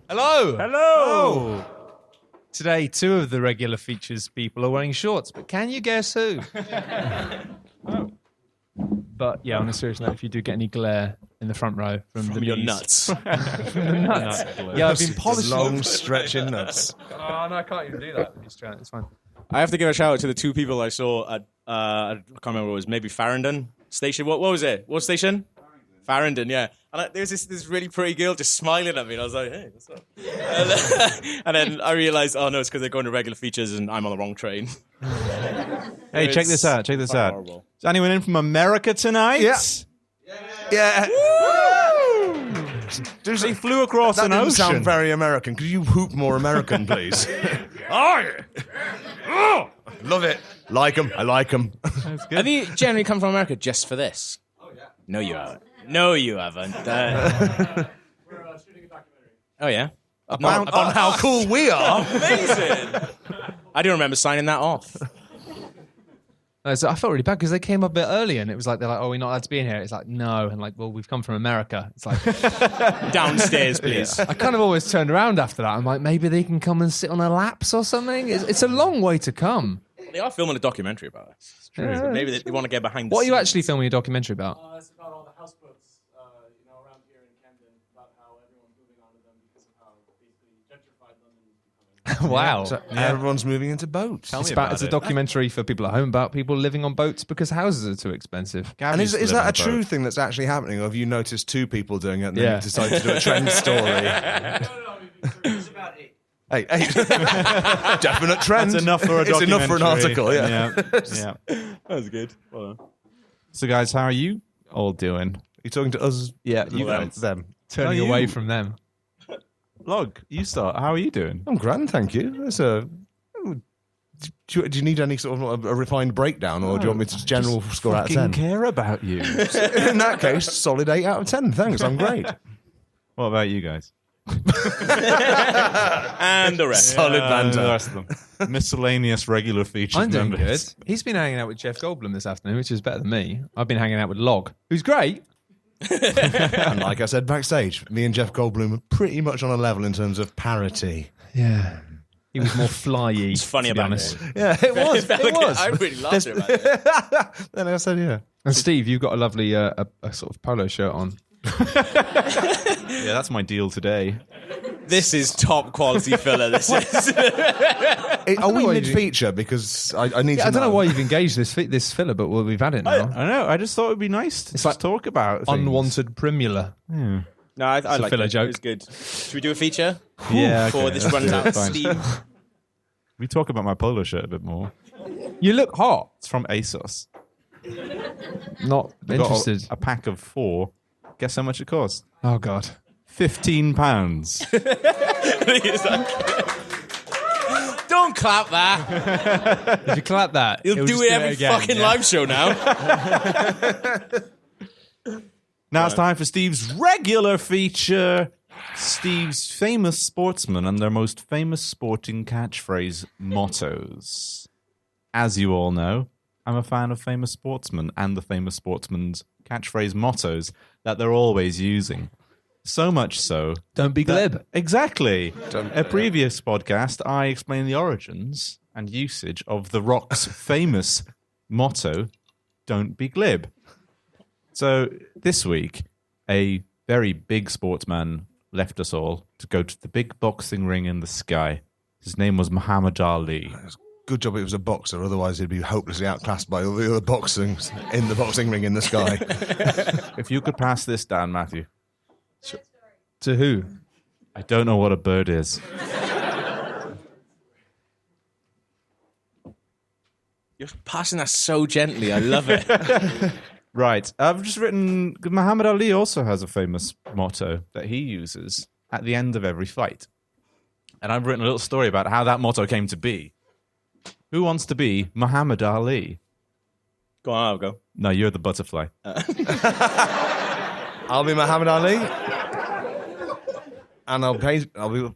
Hello. Hello. Today, two of the regular features people are wearing shorts, but can you guess who? But yeah, on a serious note, if you do get any glare in the front row from your nuts. from the nuts. Yeah, I've been polishing long stretching nuts. Oh no, I can't even do that. It's fine. I have to give a shout out to the two people I saw at, I can't remember what it was, maybe Farringdon Station. What was it? What station? Farringdon, yeah. And there was this really pretty girl just smiling at me, and I was like, hey, what's up? And then I realised, oh no, it's because they're going to regular features and I'm on the wrong train. Hey, check this out. Check this out. Horrible. Is anyone in from America tonight? Yeah. They flew across That an didn't ocean. sound very American. Could you hoop more American, please? Oh, yeah. Oh, love it. Like them. I like them. Have you generally come from America just for this? Oh, yeah. No, you haven't. No, you haven't. We're shooting a documentary. Oh, yeah? On how cool we are. Amazing! I do remember signing that off. So I felt really bad because they came up a bit early and it was like, they're like, oh, we're not allowed to be in here. It's like, no. And like, well, we've come from America. It's like, Downstairs, please. I kind of always turned around after that. I'm like, maybe they can come and sit on our laps or something. It's a long way to come. They are filming a documentary about it. It's true. Yeah. Maybe they want to get behind the What are you scenes. actually filming a documentary about? It's about all the houseboats, around here in Camden, about how everyone's moving onto them because of how basically gentrified London is becoming. Wow. So everyone's moving into boats. It's a documentary for people at home about people living on boats because houses are too expensive. And is that a true thing that's actually happening, or have you noticed two people doing it and then you decided to do a trend story? No, it's about 8. Hey, definite trend. That's enough for a documentary. It's enough for an article, yeah. Yeah. That was good. Well done. So, guys, how are you all doing? You talking to us? Yeah, you Well, guys. them. Turning No, you. away from them. Log, you start. How are you doing? I'm grand, thank you. Do you need any sort of a refined breakdown, or do you want me to general score out of 10? Care about you. In that case, solid 8 out of 10. Thanks, I'm great. What about you guys? And the rest. Solid The banter. rest of them. Miscellaneous regular features. I'm doing good. members. He's been hanging out with Jeff Goldblum this afternoon, which is better than me. I've been hanging out with Log, who's great. And like I said backstage, me and Jeff Goldblum are pretty much on a level in terms of parity. Yeah. He was more flyy. It's funny to be about honest. it. Yeah, it was. It was. I really laughed about it. Then I said, yeah. And Steve, you've got a lovely a sort of polo shirt on. Yeah, that's my deal today. This is top quality filler. This is. Are we why mid-feature? Because I need to I don't know why you've engaged this filler, but we've had it now. I know. I just thought it'd be nice to just talk about things. Unwanted primula. Yeah. No, I like filler it. joke. It was good. Should we do a feature? Yeah, Before okay, this let's runs do it, out, fine. Steve. We talk about my polo shirt a bit more. You look hot. It's from ASOS. Not I got interested. a pack of 4. Guess how much it cost? Oh God. £15. Don't clap that. If you clap that, You'll he'll do just it every again, fucking yeah. live show now. Now it's time for Steve's regular feature. Steve's famous sportsmen and their most famous sporting catchphrase mottos. As you all know, I'm a fan of famous sportsmen and the famous sportsmen's catchphrase mottos that they're always using. So much so. Don't be glib. Exactly. A previous podcast, I explained the origins and usage of The Rock's famous motto, "Don't be glib." So this week, a very big sportsman left us all to go to the big boxing ring in the sky. His name was Muhammad Ali. Good job it was a boxer, otherwise he'd be hopelessly outclassed by all the other boxings in the boxing ring in the sky. If you could pass this down, Matthew. To who? I don't know what a bird is. You're passing that so gently. I love it. Right. I've just written, Muhammad Ali also has a famous motto that he uses at the end of every fight. And I've written a little story about how that motto came to be. Who wants to be Muhammad Ali? Go on, I'll go. No, you're the butterfly. I'll be Muhammad Ali. And I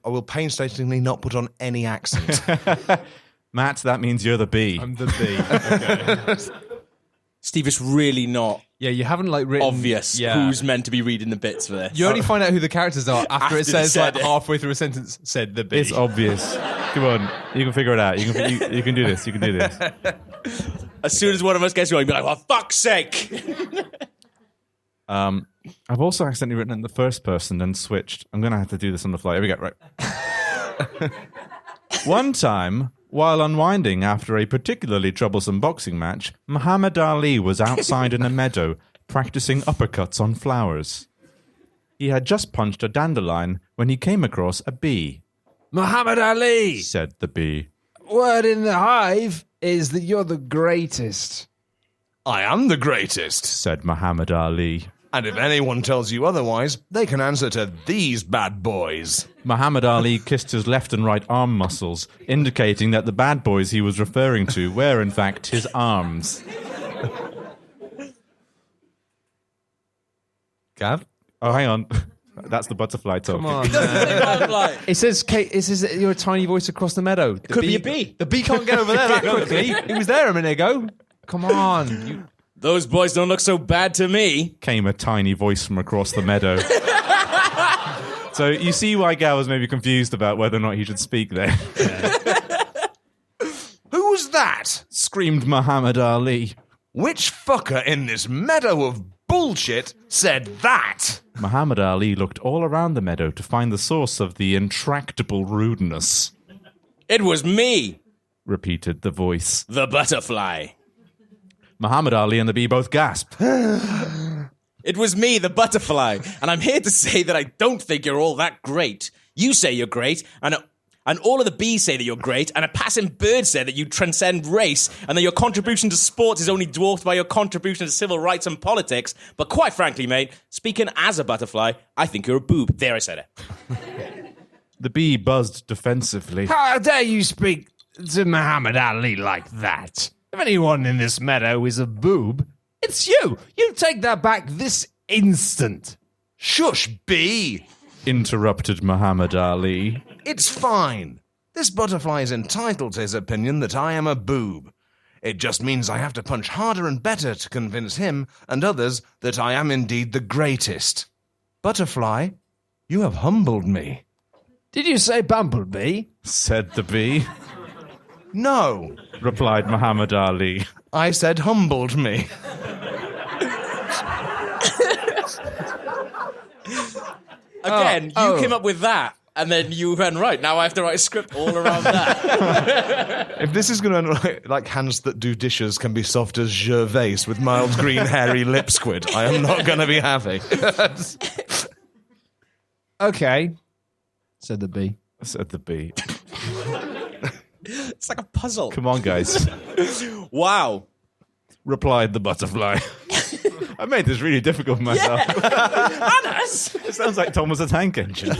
will painstakingly not put on any accent. Matt, that means you're the bee. I'm the bee. Okay. Steve, it's really not Yeah, you haven't like written obvious who's meant to be reading the bits for this. You only find out who the characters are after it they says said like it. halfway through a sentence said the B. It's obvious. Come on, you can figure it out. You can do this. You can do this. As soon as one of us gets going, you'll be like, "For fuck's sake!" I've also accidentally written it in the first person and switched. I'm going to have to do this on the fly. Here we go. Right. One time, while unwinding after a particularly troublesome boxing match, Muhammad Ali was outside in a meadow practicing uppercuts on flowers. He had just punched a dandelion when he came across a bee. Muhammad Ali, Said the bee. word in the hive is that you're the greatest. I am the greatest. Said Muhammad Ali. And if anyone tells you otherwise, they can answer to these bad boys. Muhammad Ali kissed his left and right arm muscles, indicating that the bad boys he was referring to were, in fact, his arms. Gav? Oh, hang on. That's the butterfly talking. Come on, man. It says, Kate, it says that you're a tiny voice across the meadow. The Could be a bee. The bee can't get over there that quickly. He was there a minute ago. Come on. You, Those boys don't look so bad to me. Came a tiny voice from across the meadow. So you see why Gal was maybe confused about whether or not he should speak there. Who was that? Screamed Muhammad Ali. Which fucker in this meadow of bullshit said that? Muhammad Ali looked all around the meadow to find the source of the intractable rudeness. It was me, Repeated the voice. the butterfly. Muhammad Ali and the bee both gasped. It was me, the butterfly, and I'm here to say that I don't think you're all that great. You say you're great, and all of the bees say that you're great, and a passing bird said that you transcend race, and that your contribution to sports is only dwarfed by your contribution to civil rights and politics. But quite frankly, mate, speaking as a butterfly, I think you're a boob. There, I said it. The bee buzzed defensively. How dare you speak to Muhammad Ali like that? If anyone in this meadow is a boob, it's you. You take that back this instant. Shush, bee! Interrupted Muhammad Ali. It's fine. This butterfly is entitled to his opinion that I am a boob. It just means I have to punch harder and better to convince him and others that I am indeed the greatest. Butterfly, you have humbled me. Did you say bumblebee? Said the bee. No, Replied Muhammad Ali. I said humbled me. Again, you came up with that, and then you went, right, now I have to write a script all around that. If this is going to like hands that do dishes can be soft as Gervais with mild green hairy lip squid, I am not going to be happy. Okay, said the bee. Said the bee. It's like a puzzle. Come on, guys. Wow. Replied the butterfly. I made this really difficult for myself. It sounds like Thomas the Tank Engine.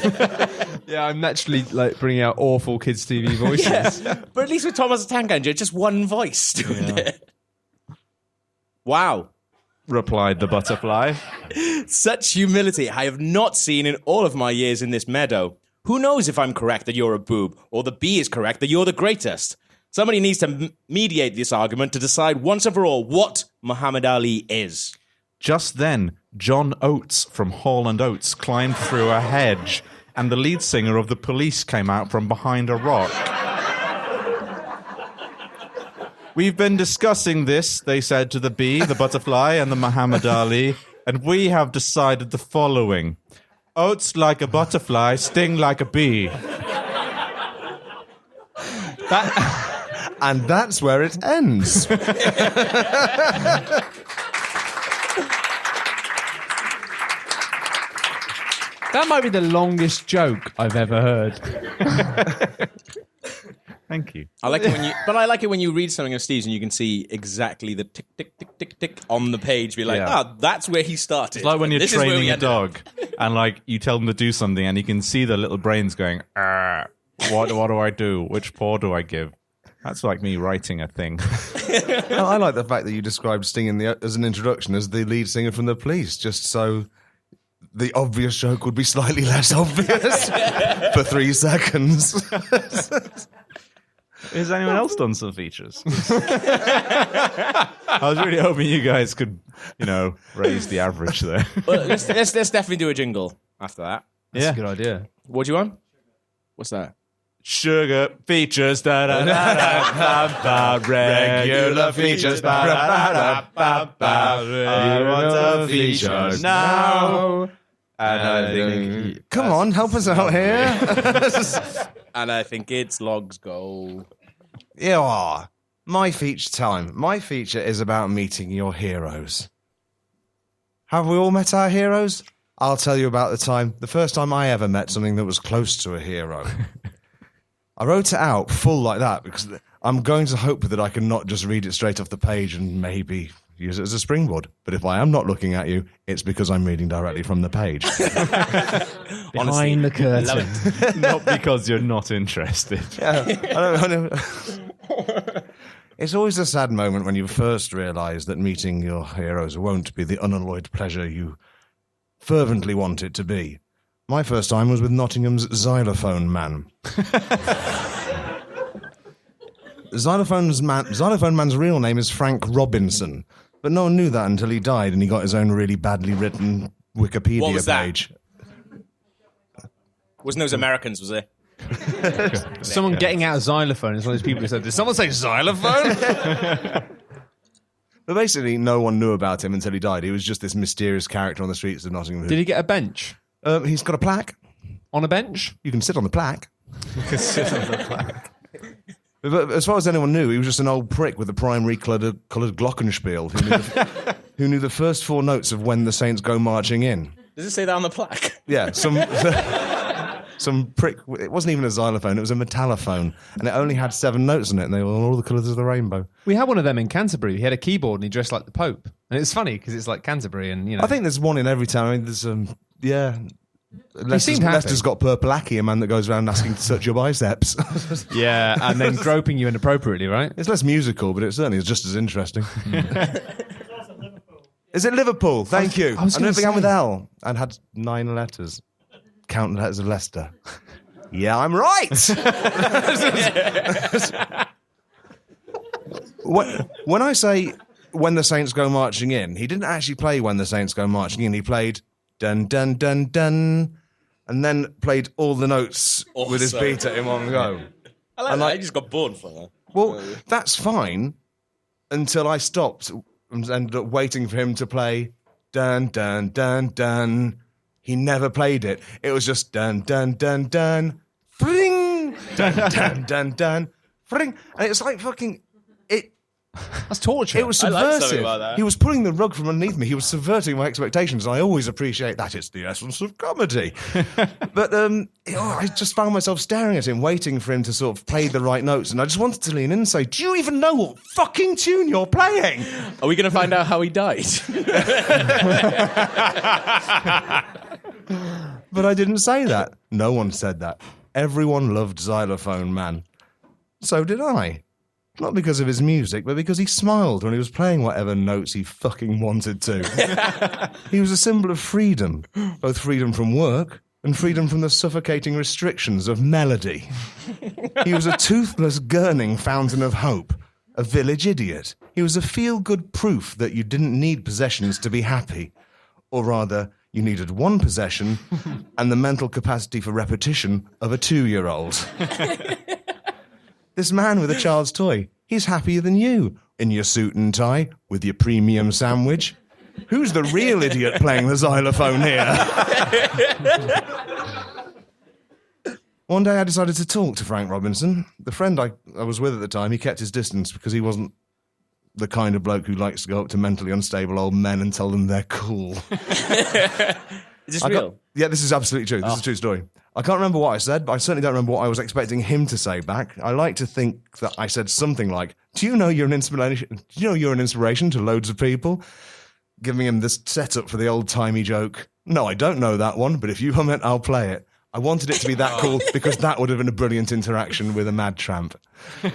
yeah, I'm naturally like bringing out awful kids' TV voices. But at least with Thomas the Tank Engine, just one voice doing it. Wow. Replied the butterfly. Such humility I have not seen in all of my years in this meadow. Who knows if I'm correct that you're a boob, or the bee is correct that you're the greatest? Somebody needs to mediate this argument to decide once and for all what Muhammad Ali is. Just then, John Oates from Hall & Oates climbed through a hedge, and the lead singer of the Police came out from behind a rock. We've been discussing this, they said to the bee, the butterfly, and the Muhammad Ali, and we have decided the following. Oats like a butterfly, sting like a bee. And that's where it ends. That might be the longest joke I've ever heard. Thank you. I like it when you read something of Steve's and you can see exactly the tick, tick, tick, tick, tick on the page. Be like, Yeah. that's where he started. It's like when you're This is where we training a ended up. dog, and like you tell them to do something, and you can see the little brains going, what do I do? Which paw do I give? That's like me writing a thing. I like the fact that you described Sting as an introduction as the lead singer from the Police, just so the obvious joke would be slightly less obvious for 3 seconds. Has anyone else done some features? I was really hoping you guys could, raise the average there. Well, let's definitely do a jingle after that. That's a good idea. What do you want? What's that? Sugar features, regular features, I want the features now. And I think, Come on, help us out here. And I think it's Logs Go. Yeah, my feature time. My feature is about meeting your heroes. Have we all met our heroes? I'll tell you about the first time I ever met something that was close to a hero. I wrote it out full like that because I'm going to hope that I can not just read it straight off the page and maybe use it as a springboard. But if I am not looking at you, it's because I'm reading directly from the page. Behind the curtain. not because you're not interested. Yeah, I don't. It's always a sad moment when you first realise that meeting your heroes won't be the unalloyed pleasure you fervently want it to be. My first time was with Nottingham's Xylophone Man. Xylophone Man's real name is Frank Robinson, but no one knew that until he died and he got his own really badly written Wikipedia What was that? page. Wasn't those Americans, was it? Someone getting out a xylophone is one of those people who said, did someone say xylophone? But basically, no one knew about him until he died. He was just this mysterious character on the streets of Nottingham. Did he get a bench? He's got a plaque. On a bench? You can sit on the plaque. But as far as anyone knew, he was just an old prick with a primary coloured glockenspiel who knew the first four notes of When the Saints Go Marching In. Does it say that on the plaque? Yeah, some prick. It wasn't even a xylophone; it was a metallophone, and it only had 7 notes on it, and they were all the colours of the rainbow. We had one of them in Canterbury. He had a keyboard and he dressed like the Pope. And it's funny because it's like Canterbury and, I think there's one in every town. I mean, there's seemed happy. Leicester's got Purple Aki, a man that goes around asking to touch your biceps. Yeah, and then groping you inappropriately, right? It's less musical, but it certainly is just as interesting. Is it Liverpool? Thank you. I was I know it gonna began say. with L and had 9 letters. Count the letters of Leicester. Yeah, I'm right. When I say When the Saints Go Marching In, he didn't actually play When the Saints Go Marching In. He played dun dun dun dun, and then played all the notes with his Awesome. beat in one go. I like And that. like- I just got bored for that. Well, that's fine until I stopped and ended up waiting for him to play dun dun dun dun. He never played it. It was just dun dun dun dun, fling, dun dun dun dun, fling, and it's like fucking it. That's torture. It was I like something subversive. about that. He was pulling the rug from underneath me. He was subverting my expectations. And I always appreciate that. It's the essence of comedy. But I just found myself staring at him, waiting for him to sort of play the right notes. And I just wanted to lean in and say, do you even know what fucking tune you're playing? Are we going to find out how he died? But I didn't say that. No one said that. Everyone loved Xylophone Man. So did I. Not because of his music, but because he smiled when he was playing whatever notes he fucking wanted to. He was a symbol of freedom, both freedom from work and freedom from the suffocating restrictions of melody. He was a toothless, gurning fountain of hope, a village idiot. He was a feel-good proof that you didn't need possessions to be happy. Or rather, you needed one possession and the mental capacity for repetition of a 2-year-old. This man with a child's toy, he's happier than you, in your suit and tie, with your premium sandwich. Who's the real idiot playing the xylophone here? One day I decided to talk to Frank Robinson. The friend I was with at the time, he kept his distance because he wasn't the kind of bloke who likes to go up to mentally unstable old men and tell them they're cool. Is this real? Yeah, this is absolutely true. This is a true story. I can't remember what I said, but I certainly don't remember what I was expecting him to say back. I like to think that I said something like, "Do you know you're an inspiration? Do you know you're an inspiration to loads of people?" Giving him this setup for the old-timey joke. No, I don't know that one, but if you hum it, I'll play it. I wanted it to be that cool because that would have been a brilliant interaction with a mad tramp. I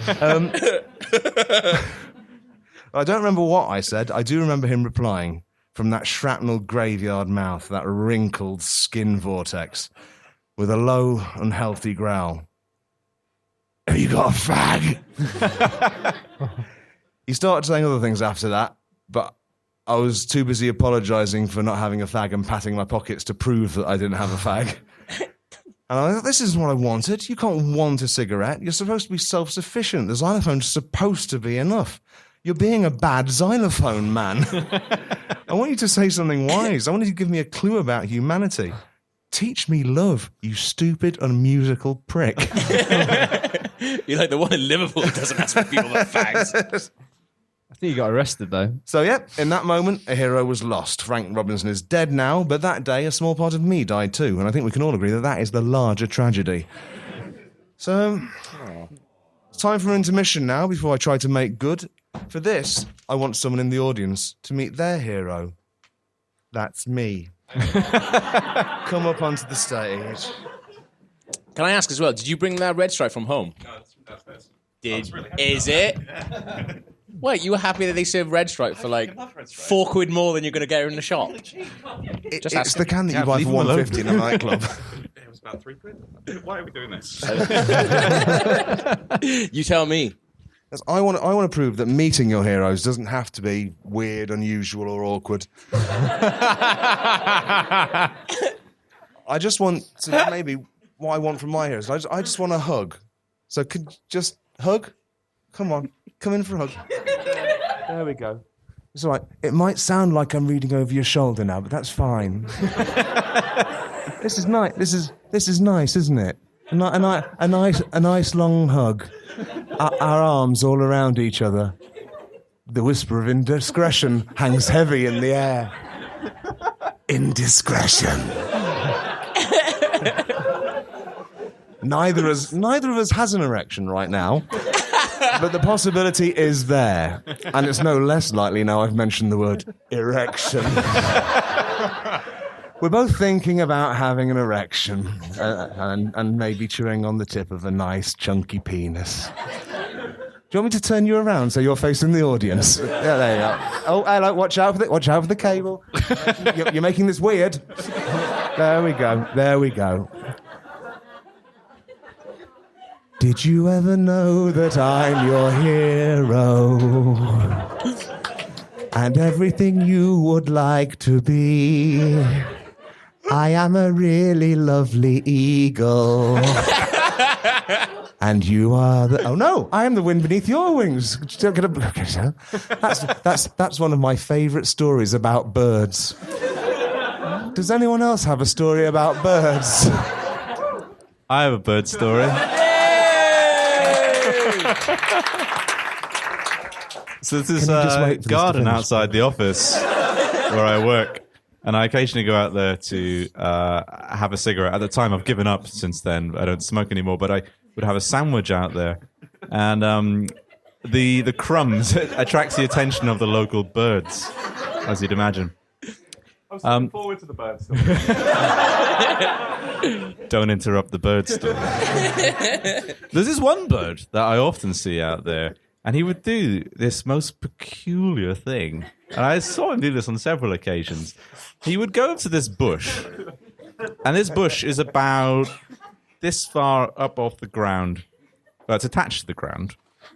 don't remember what I said. I do remember him replying from that shrapnel graveyard mouth, that wrinkled skin vortex, with a low, unhealthy growl. have you got a fag? He started saying other things after that, but I was too busy apologising for not having a fag and patting my pockets to prove that I didn't have a fag. And I thought, this isn't what I wanted. You can't want a cigarette. You're supposed to be self-sufficient. The xylophone's supposed to be enough. You're being a bad xylophone, man. I want you to say something wise. I want you to give me a clue about humanity. Teach me love, you stupid, unmusical prick. You're like the one in Liverpool who doesn't ask for people that fags. I think you got arrested though. So, yeah, in that moment, a hero was lost. Frank Robinson is dead now, but that day, a small part of me died too. And I think we can all agree that that is the larger tragedy. So, it's time for an intermission now before I try to make good. For this, I want someone in the audience to meet their hero. That's me. Come up onto the stage. Can I ask as well, did you bring that red stripe from home? No, that's this. Is it? Wait, you were happy that they served red stripe for like £4 more than you're going to get in the shop? It's asking. the can that you Yeah, buy leave for them alone. $1.50 in a nightclub. It was about £3. Why are we doing this? You tell me. Yes, I want to prove that meeting your heroes doesn't have to be weird, unusual, or awkward. I just want to maybe what I want from my heroes. I just want a hug. So could just hug? Come on, come in for a hug. There we go. It's all right. It might sound like I'm reading over your shoulder now, but that's fine. This is nice. This is nice, isn't it? A nice long hug. Our arms all around each other. The whisper of indiscretion hangs heavy in the air. Indiscretion. Neither of us has an erection right now, but the possibility is there, and it's no less likely now I've mentioned the word erection. We're both thinking about having an erection and maybe chewing on the tip of a nice chunky penis. Do you want me to turn you around so you're facing the audience? Yeah, there you go. Oh, hello, watch out for the cable. You're making this weird. There we go. Did you ever know that I'm your hero? And everything you would like to be. I am a really lovely eagle. And you are the... Oh, no, I am the wind beneath your wings. That's one of my favourite stories about birds. Does anyone else have a story about birds? I have a bird story. So this is Can you just wait a for this to garden finish? outside the office where I work. And I occasionally go out there to have a cigarette. At the time, I've given up since then. I don't smoke anymore, but I would have a sandwich out there. And the crumbs attracts the attention of the local birds, as you'd imagine. I'm looking forward to the bird story. Don't interrupt the bird story. There's this one bird that I often see out there, and he would do this most peculiar thing. And I saw him do this on several occasions. He would go to this bush, and this bush is about this far up off the ground. Well, it's attached to the ground,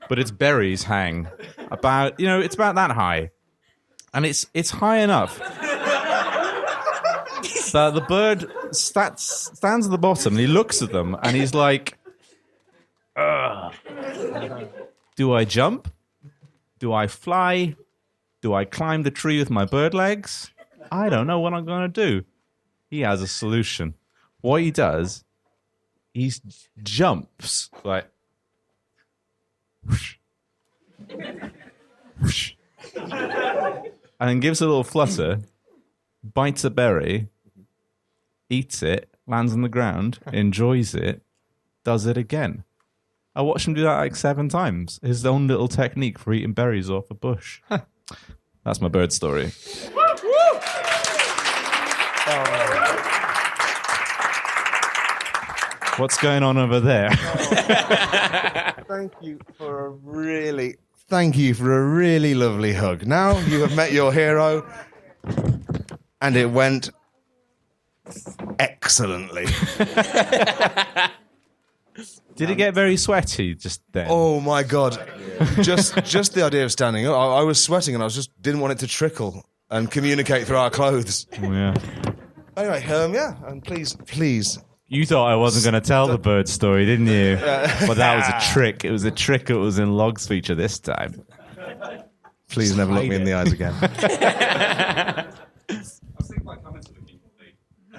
but its berries hang about, it's about that high. And it's high enough that the bird stands at the bottom, and he looks at them, and he's like, ugh. Do I jump? Do I fly? Do I climb the tree with my bird legs? I don't know what I'm going to do. He has a solution. What he does, he jumps like, whoosh, whoosh, and then gives a little flutter, bites a berry, eats it, lands on the ground, enjoys it, does it again. I watched him do that like 7 times. His own little technique for eating berries off a bush. That's my bird story. What's going on over there? Thank you for a really lovely hug. Now you have met your hero, and it went excellently. Did it get very sweaty just then? Oh my god! Just the idea of standing up, I was sweating, and I just didn't want it to trickle and communicate through our clothes. Yeah. Anyway, and please. You thought I wasn't going to tell the bird story, didn't you? But that was a trick. It was a trick that was in Log's feature this time. Please never look me in the eyes again.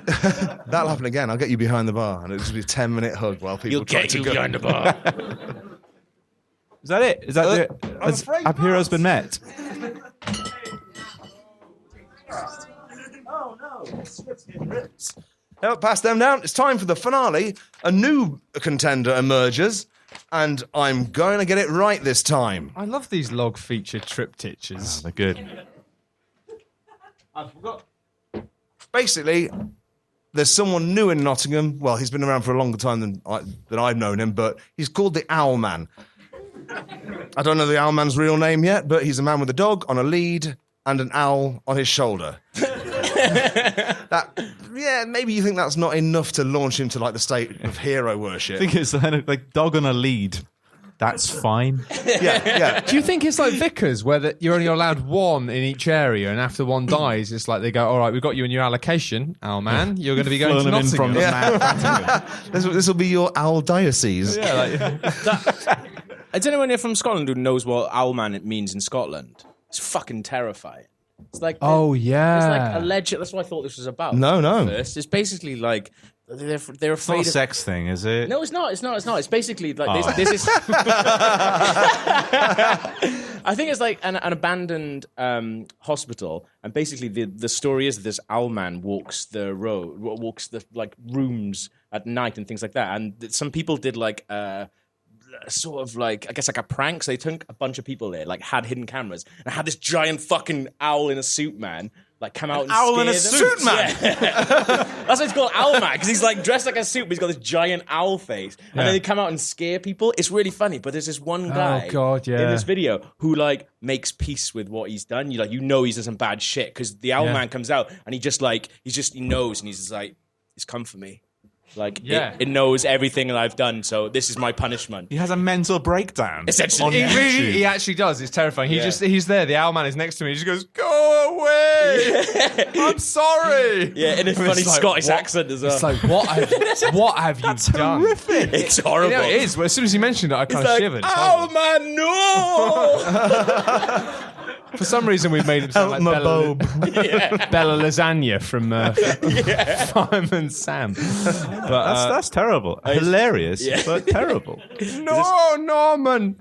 That'll happen again. I'll get you behind the bar, and it'll just be a 10-minute hug while people try to go. behind the bar. Is that it? Is that it? Have heroes been met? Oh no! No, pass them down. It's time for the finale. A new contender emerges, and I'm going to get it right this time. I love these log feature triptychs. They're good. I forgot. Basically, there's someone new in Nottingham. Well, he's been around for a longer time than I've known him, but he's called the Owlman. I don't know the Owlman's real name yet, but he's a man with a dog on a lead and an owl on his shoulder. Maybe you think that's not enough to launch him to like the state of hero worship. I think it's like dog on a lead. That's fine. Yeah. Do you think it's like Vickers, where you're only allowed one in each area, and after one dies, it's like they go, all right, we've got you in your allocation, Owlman. You're going to be going to Flown him in Nottingham. from the mad This will be your owl diocese. Yeah, Is anyone here from Scotland who knows what Owlman it means in Scotland? It's fucking terrifying. It's like Oh, it's yeah. like alleged. That's what I thought this was about. No. First, it's basically like they're It's afraid not a of. sex thing, is it? No, it's not. It's not. It's basically like this is. I think it's like an abandoned hospital, and basically the story is this Owlman walks the like rooms at night and things like that. And some people did like sort of like I guess like a prank. So they took a bunch of people there, like had hidden cameras, and had this giant fucking owl in a suit, man. Like come out and owl in a scare them. suit, man. Yeah. That's why it's called Owlman, because he's like dressed like a suit, but he's got this giant owl face. And then they come out and scare people. It's really funny. But there's this one guy God, yeah. in this video who like makes peace with what he's done. You know he's done some bad shit because the Owlman comes out and he knows and he's just like, it's come for me. Like it knows everything that I've done, so this is my punishment. He has a mental breakdown. Essentially. He actually does. It's terrifying. He's there. The Owlman is next to me. He just goes, "Go away! I'm sorry." Yeah, in a funny It's like, Scottish what? accent as well. It's like, what have you done? Horrific. It's horrible. Yeah, it is. Well, as soon as he mentioned it, I kind of Like, shivered. It's horrible. Owlman, no! For some reason, we've made him sound like my Bella, Yeah. Bella Lasagna from Fireman Sam. But That's terrible. Hilarious, but terrible. no, Norman.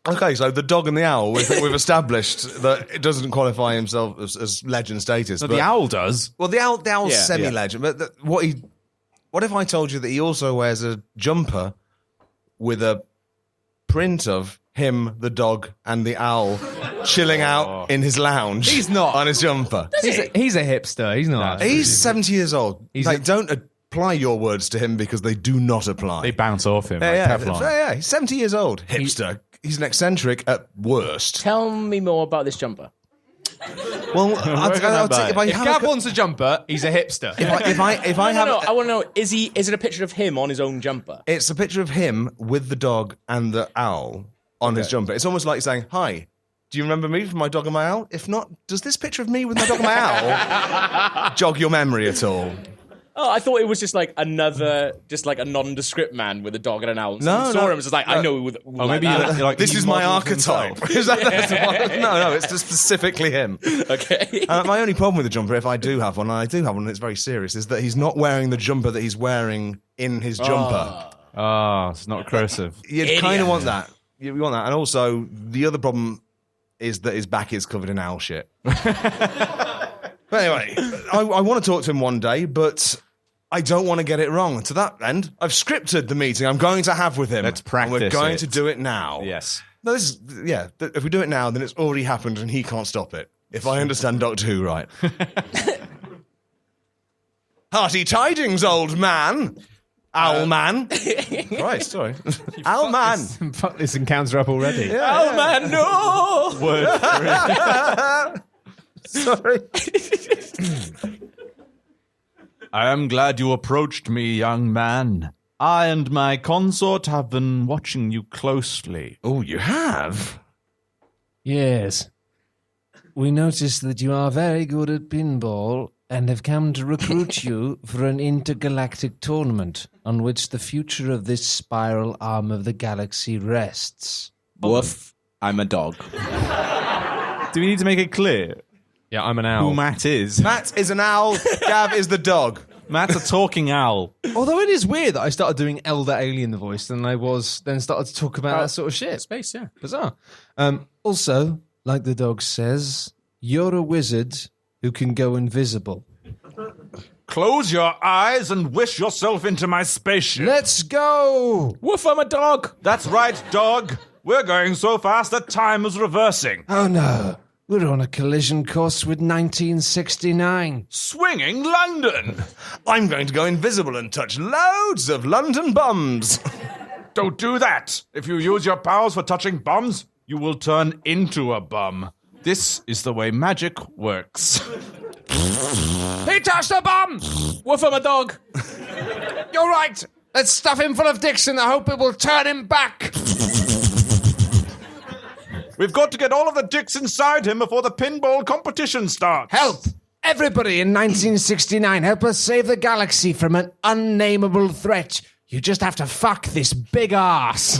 Okay, so the dog and the owl, we've established that it doesn't qualify himself as legend status. But but the owl does. Well, the owl's Yeah, semi-legend. But what if I told you that he also wears a jumper with a print of him, the dog, and the owl chilling out in his lounge? He's not. On his jumper. He's a hipster. He's not. He's 70 years old. He's Don't apply your words to him because they do not apply. They bounce off him like yeah, Teflon. yeah, he's 70 years old. Hipster. He's an eccentric at worst. Tell me more about this jumper. Well, I'll tell you, if I If have Gav a, wants a jumper, he's a hipster. if I have, I want to know, is it a picture of him on his own jumper? it's a picture of him with the dog and the owl on his jumper. It's almost like saying, "Hi, do you remember me from my dog and my owl? If not, does this picture of me with my dog and my owl jog your memory at all?" Oh, I thought it was just like a nondescript man with a dog and an owl. No, saw no. him, it was just like, I know. Oh, maybe you're like This he is my models archetype. himself. Is that's the one? No, it's just specifically him. Okay. My only problem with the jumper, if I do have one, and I do have one, and it's very serious, is that he's not wearing the jumper that he's wearing in his jumper. Oh, it's not cursive. You kind of want that. You want that. And also, the other problem is that his back is covered in owl shit. But anyway, I want to talk to him one day, but I don't want to get it wrong. To that end, I've scripted the meeting I'm going to have with him. Let's And we're practice going it. to do it now. Yes. No, if we do it now, then it's already happened and he can't stop it. If I understand Doctor Who right. Hearty tidings, old man. Owlman. Christ, sorry. Owlman. Fuck this encounter up already. Oh man, no! Sorry. I am glad you approached me, young man. I and my consort have been watching you closely. Oh, you have? Yes. We noticed that you are very good at pinball and have come to recruit you for an intergalactic tournament on which the future of this spiral arm of the galaxy rests. Woof, I'm a dog. Do we need to make it clear Yeah, I'm an who owl. Matt is? Matt is an owl. Gav is the dog. Matt's a talking owl. Although it is weird that I started doing Elder Alien the voice, then then started to talk about that sort of shit. Space, yeah. Bizarre. Also, like the dog says, you're a wizard who can go invisible. Close your eyes and wish yourself into my spaceship. Let's go! Woof, I'm a dog. That's right, dog. We're going so fast that time is reversing. Oh no, we're on a collision course with 1969. Swinging London. I'm going to go invisible and touch loads of London bums. Don't do that. If you use your powers for touching bums, you will turn into a bum. This is the way magic works. He touched a bum! Woof, I'm a dog. You're right. Let's stuff him full of dicks in the hope it will turn him back. We've got to get all of the dicks inside him before the pinball competition starts. Help! Everybody in 1969, help us save the galaxy from an unnameable threat. You just have to fuck this big ass.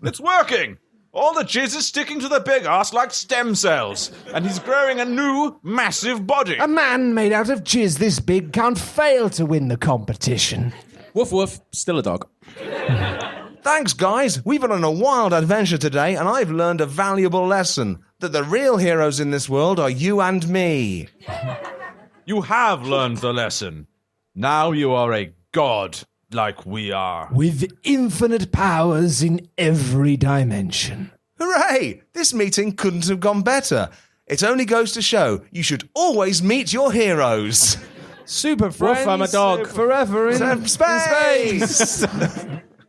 It's working. All the jizz is sticking to the big ass like stem cells, and he's growing a new, massive body. A man made out of jizz this big can't fail to win the competition. Woof, woof, still a dog. Thanks, guys. We've been on a wild adventure today, and I've learned a valuable lesson. That the real heroes in this world are you and me. You have learned the lesson. Now you are a god like we are. With infinite powers in every dimension. Hooray! This meeting couldn't have gone better. It only goes to show you should always meet your heroes. Super friends. Woof, I'm a dog. Forever in Space!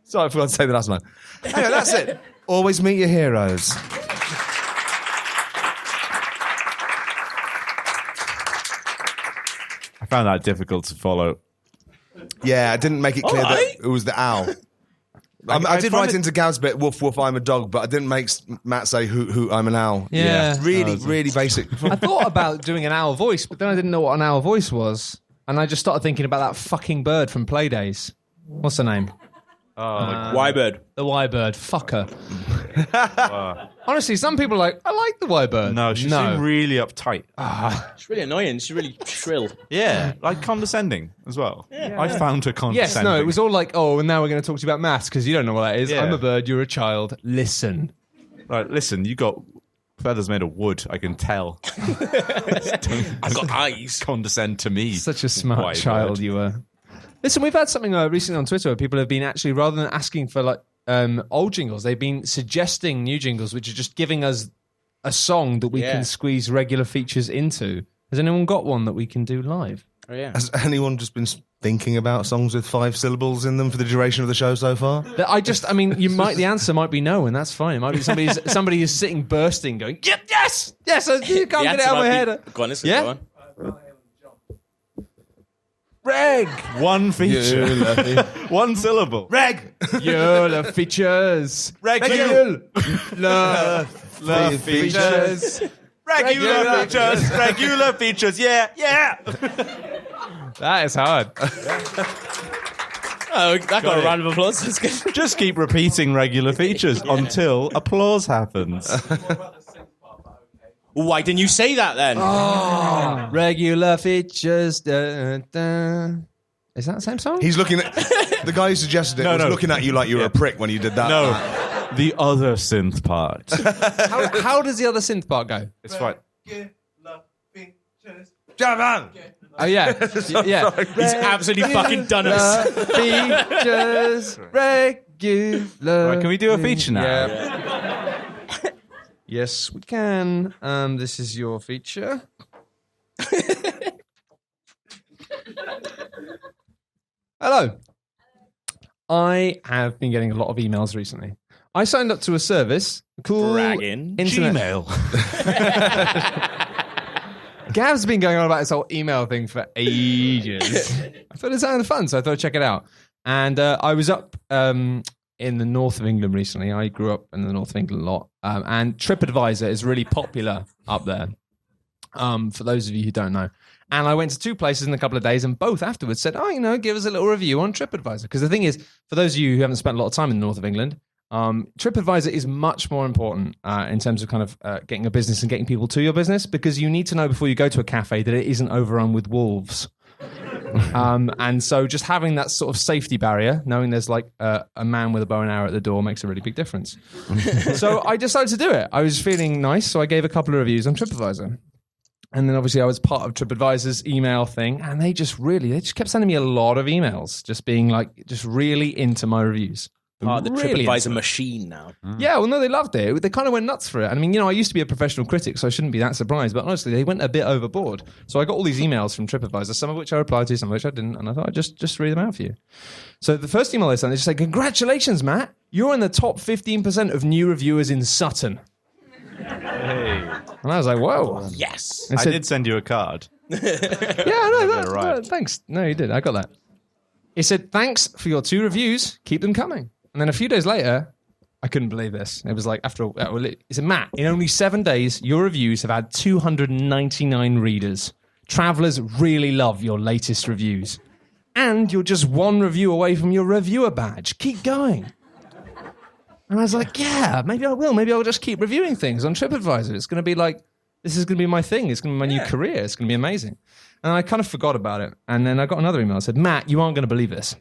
Sorry, I forgot to say the last one. Anyway, that's it. Always meet your heroes. I found that difficult to follow. Yeah, I didn't make it clear Alright. that it was the owl. I did write into Gav's bit, woof, woof, I'm a dog, but I didn't make Matt say, who, I'm an owl. Yeah. Really, really basic. I thought about doing an owl voice, but then I didn't know what an owl voice was. And I just started thinking about that fucking bird from Playdays. What's her name? Y-bird. The Y-bird. Fuck her. Honestly, some people are like, I like the Y-bird. No, she seemed really uptight. She's really annoying. She's really shrill. Yeah, like condescending as well. I found her Yes, condescending. no, it was all like, oh, and now we're going to talk to you about maths because you don't know what that is. Yeah. I'm a bird, you're a child. Listen. Right, listen, you got feathers made of wood, I can tell. I've got eyes. Condescend to me. Such a smart Y-bird. child you were. Listen, we've had something recently on Twitter where people have been actually, rather than asking for like old jingles, they've been suggesting new jingles, which are just giving us a song that we can squeeze regular features into. Has anyone got one that we can do live? Oh, yeah. Has anyone just been thinking about songs with 5 syllables in them for the duration of the show so far? The answer might be no, and that's fine. It might be somebody is sitting bursting, going, yes, I can't get it out of my head. Go on, listen, Yeah? go on. Reg, One feature. One syllable. Reg! Yola features, Regular features. Regular features. Regular features. Yeah. That is hard. Oh, that got a round of applause. That's good. Just keep repeating regular features until applause happens. Why didn't you say that then? Regular features. Da, da. Is that the same song? He's looking at... The guy who suggested it was looking at you like you were a prick when you did that. No, the other synth part. How does the other synth part go? It's fine. Javan! Oh yeah, yeah. He's absolutely fucking done us. Features regular. Right, can we do a feature now? Yeah. Yes, we can. This is your feature. Hello. I have been getting a lot of emails recently. I signed up to a service called Bragging. Internet. Gmail. Gav's been going on about this whole email thing for ages. I thought it sounded fun, so I thought I'd check it out. And I was up in the north of England recently. I grew up in the north of England a lot. And TripAdvisor is really popular up there, for those of you who don't know. And I went to 2 places in a couple of days, and both afterwards said, give us a little review on TripAdvisor. Because the thing is, for those of you who haven't spent a lot of time in the north of England, TripAdvisor is much more important in terms of kind of getting a business and getting people to your business, because you need to know before you go to a cafe that it isn't overrun with wolves. And so just having that sort of safety barrier, knowing there's like a man with a bow and arrow at the door, makes a really big difference. So I decided to do it. I was feeling nice, so I gave a couple of reviews on TripAdvisor. And then obviously I was part of TripAdvisor's email thing, and they just kept sending me a lot of emails, just being like, just really into my reviews. The TripAdvisor machine now. Yeah, well, no, they loved it. They kind of went nuts for it. I mean, I used to be a professional critic, so I shouldn't be that surprised. But honestly, they went a bit overboard. So I got all these emails from TripAdvisor, some of which I replied to, some of which I didn't. And I thought I'd just read them out for you. So the first email they sent, they just said, "Congratulations, Matt. You're in the top 15% of new reviewers in Sutton." Hey. And I was like, whoa. Yes. I did send you a card. Yeah, no, thanks. No, you did. I got that. It said, "Thanks for your 2 reviews. Keep them coming." And then a few days later, I couldn't believe this. It was like, it said, "Matt, in only 7 days, your reviews have had 299 readers. Travelers really love your latest reviews. And you're just 1 review away from your reviewer badge. Keep going." And I was like, yeah, maybe I will. Maybe I'll just keep reviewing things on TripAdvisor. It's going to be like, this is going to be my thing. It's going to be my new career. It's going to be amazing. And I kind of forgot about it. And then I got another email that said, "Matt, you aren't going to believe this.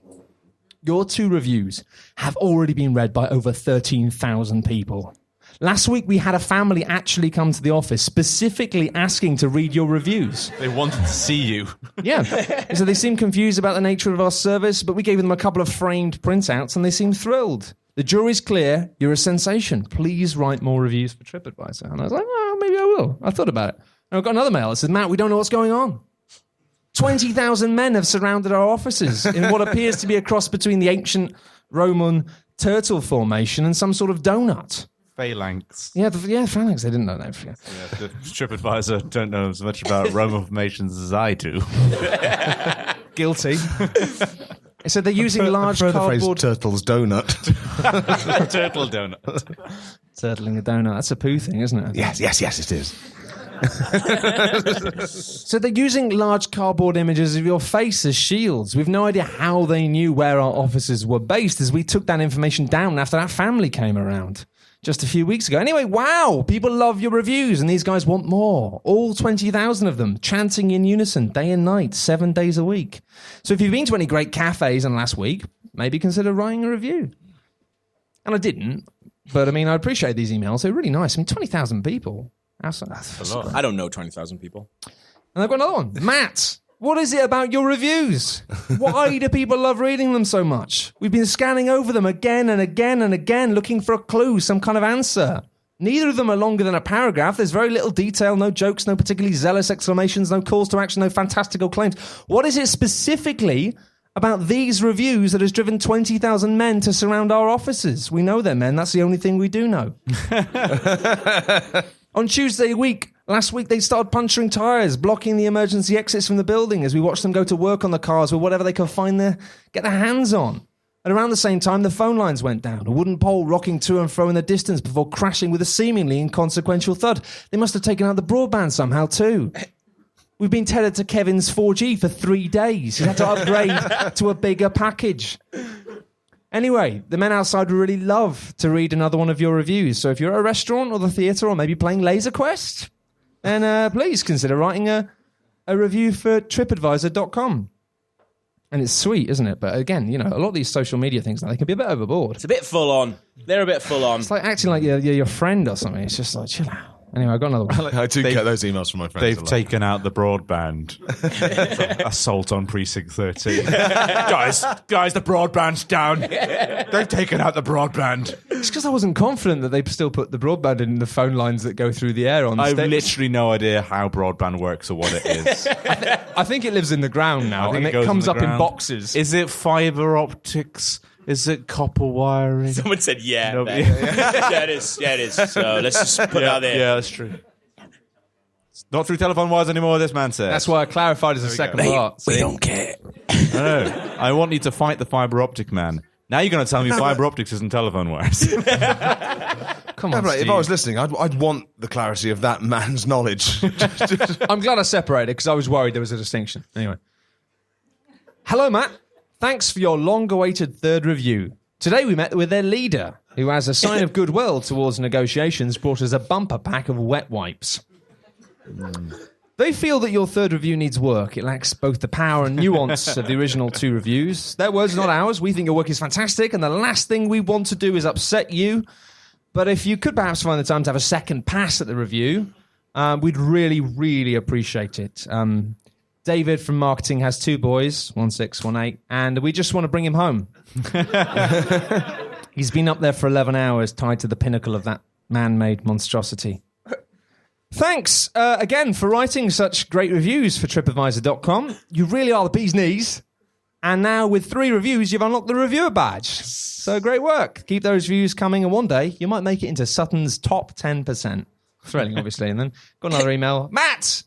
Your 2 reviews have already been read by over 13,000 people. Last week, we had a family actually come to the office specifically asking to read your reviews." They wanted to see you. Yeah. So they seemed confused about the nature of our service, but we gave them a couple of framed printouts and they seemed thrilled. "The jury's clear. You're a sensation. Please write more reviews for TripAdvisor." And I was like, maybe I will. I thought about it. And I got another mail that said, "Matt, we don't know what's going on. 20,000 men have surrounded our offices in what appears to be a cross between the ancient Roman turtle formation and some sort of donut." Phalanx. Yeah, phalanx. They didn't know that. Yeah, the TripAdvisor don't know as much about Roman formations as I do. Guilty. It said they're using large cardboard... turtle's donut. Turtle donut. Turtling a donut. That's a poo thing, isn't it? Yes, it is. So they're using large cardboard images of your face as shields. We've no idea how they knew where our offices were based, as we took that information down after that family came around just a few weeks ago. Anyway, wow, people love your reviews and these guys want more. All 20,000 of them, chanting in unison, day and night, 7 days a week. So if you've been to any great cafes in the last week, maybe consider writing a review. And I didn't, but I mean, I appreciate these emails. They're really nice. I mean, 20,000 people. That's a lot. I don't know 20,000 people. And I've got another one. "Matt, what is it about your reviews? Why do people love reading them so much? We've been scanning over them again and again and again, looking for a clue, some kind of answer. Neither of them are longer than a paragraph. There's very little detail, no jokes, no particularly zealous exclamations, no calls to action, no fantastical claims. What is it specifically about these reviews that has driven 20,000 men to surround our offices? We know they're men. That's the only thing we do know." On Tuesday last week, they started puncturing tyres, blocking the emergency exits from the building as we watched them go to work on the cars with whatever they could get their hands on. And around the same time, the phone lines went down, a wooden pole rocking to and fro in the distance before crashing with a seemingly inconsequential thud. They must have taken out the broadband somehow too. We've been tethered to Kevin's 4G for 3 days. He had to upgrade to a bigger package. Anyway, the men outside would really love to read another one of your reviews. So if you're at a restaurant or the theatre or maybe playing Laser Quest, then please consider writing a review for TripAdvisor.com. And it's sweet, isn't it? But again, a lot of these social media things now, they can be a bit overboard. It's a bit full on. They're a bit full on. It's like acting like you're your friend or something. It's just like, chill out. Anyway, I got another one. I do get those emails from my friends. They've taken out the broadband. Assault on Precinct 13. guys, the broadband's down. They've taken out the broadband. It's because I wasn't confident that they still put the broadband in the phone lines that go through the air on the I've sticks. literally no idea how broadband works or what it is. I think it lives in the ground now, and it goes comes in up ground. in boxes. Is it fibre optics? Is it copper wiring? Someone said, yeah. No, yeah, it is. Yeah, it is. So let's just put that there. Yeah, that's true. Not through telephone wires anymore, this man said. That's why I clarified as a second part. We See? don't care. No, I want you to fight the fiber optic man. Now you're going to tell me fiber optics isn't telephone wires. Come Yeah, on, but if Steve. I was listening, I'd want the clarity of that man's knowledge. I'm glad I separated because I was worried there was a distinction. Anyway. Hello, Matt. Thanks for your long-awaited third review. Today we met with their leader, who, as a sign of goodwill towards negotiations, brought us a bumper pack of wet wipes. They feel that your third review needs work. It lacks both the power and nuance of the original 2 reviews. Their words, not ours. We think your work is fantastic, and the last thing we want to do is upset you. But if you could perhaps find the time to have a second pass at the review, we'd really, really appreciate it. David from marketing has 2 boys, 1 6, 1 8, and we just want to bring him home. He's been up there for 11 hours, tied to the pinnacle of that man-made monstrosity. Thanks again for writing such great reviews for TripAdvisor.com. You really are the bee's knees. And now with 3 reviews, you've unlocked the reviewer badge. So great work. Keep those reviews coming, and one day you might make it into Sutton's top 10%. Thrilling, obviously. And then got another email. Matt!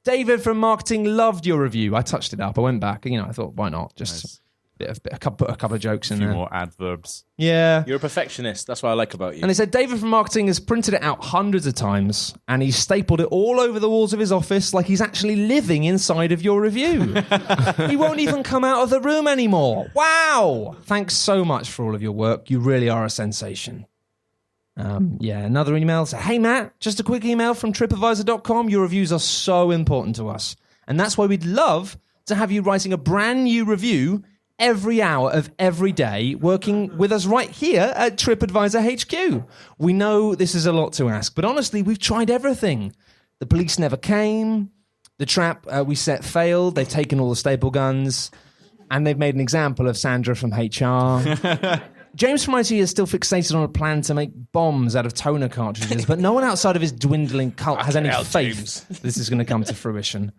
David from marketing loved your review. I touched it up. I went back. I thought, why not? Just put a couple of jokes in A few there. more adverbs. Yeah. You're a perfectionist. That's what I like about you. And they said David from marketing has printed it out hundreds of times, and he's stapled it all over the walls of his office like he's actually living inside of your review. He won't even come out of the room anymore. Wow! Thanks so much for all of your work. You really are a sensation. Another email said, hey Matt, just a quick email from TripAdvisor.com. Your reviews are so important to us, and that's why we'd love to have you writing a brand new review every hour of every day, working with us right here at TripAdvisor HQ. We know this is a lot to ask, but honestly, we've tried everything. The police never came. The trap we set failed. They've taken all the staple guns, and they've made an example of Sandra from HR. James from IT is still fixated on a plan to make bombs out of toner cartridges, but no one outside of his dwindling cult has any faith this is going to come to fruition.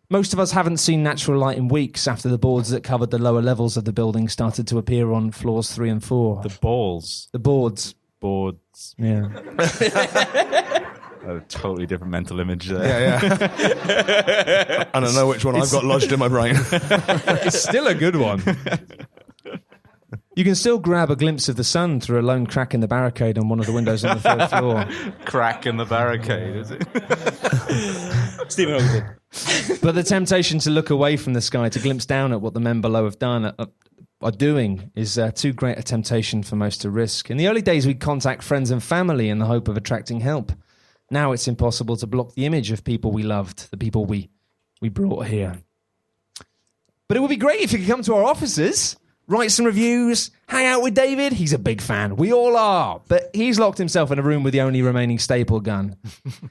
Most of us haven't seen natural light in weeks after the boards that covered the lower levels of the building started to appear on floors 3 and 4. The balls. The boards. Boards. Yeah. A totally different mental image there. Yeah. I don't know which one I've got lodged in my brain. It's still a good one. You can still grab a glimpse of the sun through a lone crack in the barricade on one of the windows on the 3rd floor. Crack in the barricade, is it? Stephen Hawking. But the temptation to look away from the sky to glimpse down at what the men below have done are doing is too great a temptation for most to risk. In the early days, we'd contact friends and family in the hope of attracting help. Now it's impossible to block the image of people we loved, the people we brought here. But it would be great if you could come to our offices, write some reviews, hang out with David. He's a big fan. We all are. But he's locked himself in a room with the only remaining staple gun.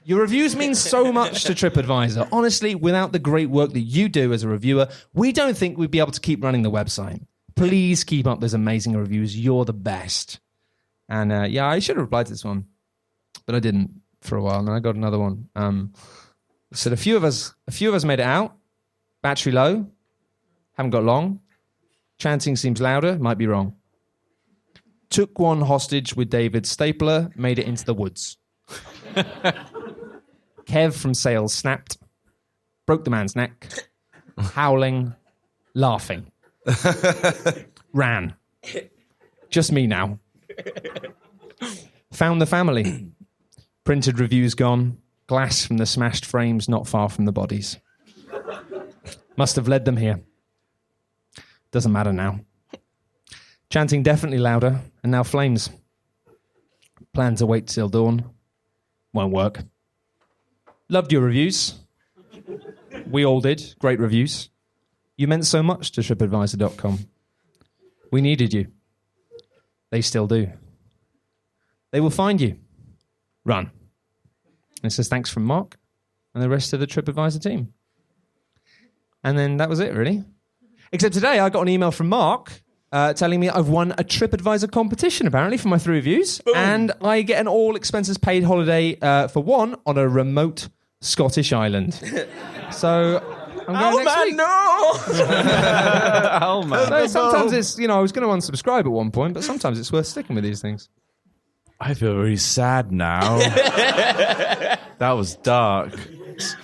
Your reviews mean so much to TripAdvisor. Honestly, without the great work that you do as a reviewer, we don't think we'd be able to keep running the website. Please keep up those amazing reviews. You're the best. And I should have replied to this one, but I didn't for a while. And then I got another one. Said a few of us made it out. Battery low. Haven't got long. Chanting seems louder, might be wrong. Took one hostage with David's stapler, made it into the woods. Kev from sales snapped, broke the man's neck, howling, laughing. Ran. Just me now. Found the family. Printed reviews gone, glass from the smashed frames not far from the bodies. Must have led them here. Doesn't matter now. Chanting definitely louder, and now flames. Plan to wait till dawn. Won't work. Loved your reviews. We all did. Great reviews. You meant so much to TripAdvisor.com. We needed you. They still do. They will find you. Run. And it says thanks from Mark and the rest of the TripAdvisor team. And then that was it, really. Except today I got an email from Mark telling me I've won a TripAdvisor competition, apparently, for my 3 reviews. Boom. And I get an all-expenses-paid holiday for one on a remote Scottish island. So I'm going next week. No! Owlman. So sometimes it's, I was going to unsubscribe at one point, but sometimes it's worth sticking with these things. I feel really sad now. That was dark. lyrics.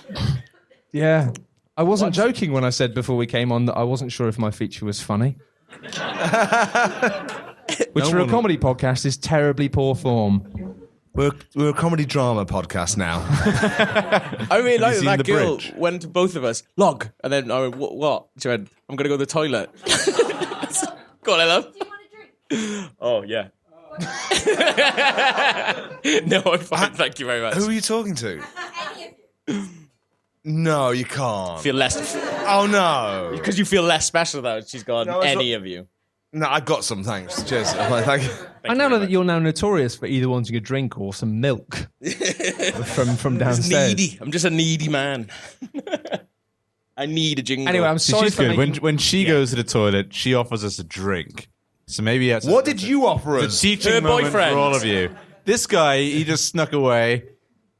Yeah. I wasn't joking when I said before we came on that I wasn't sure if my feature was funny. Which for a comedy podcast is terribly poor form. We're a comedy drama podcast now. I really like seen that The girl Bridge? went to both of us. Log. And then I went, what? She went, I'm going to go to the toilet. Go on, love. Do you want a drink? Oh, yeah. No, I'm fine. Thank you very much. Who are you talking to? Any of you? No, you can't. Feel less... Oh, no. Because you feel less special that she's gone, No, it's any not- of you. No, I've got some, thanks. Cheers. Thank you. I now know that you're now notorious for either wanting a drink or some milk from downstairs. Needy. I'm just a needy man. I need a jingle. Anyway, I'm See, sorry she's for good. making... When she goes to the toilet, she offers us a drink. So maybe that's What did you offer the us? teaching Her moment boyfriend. for all of you. This guy, he just snuck away.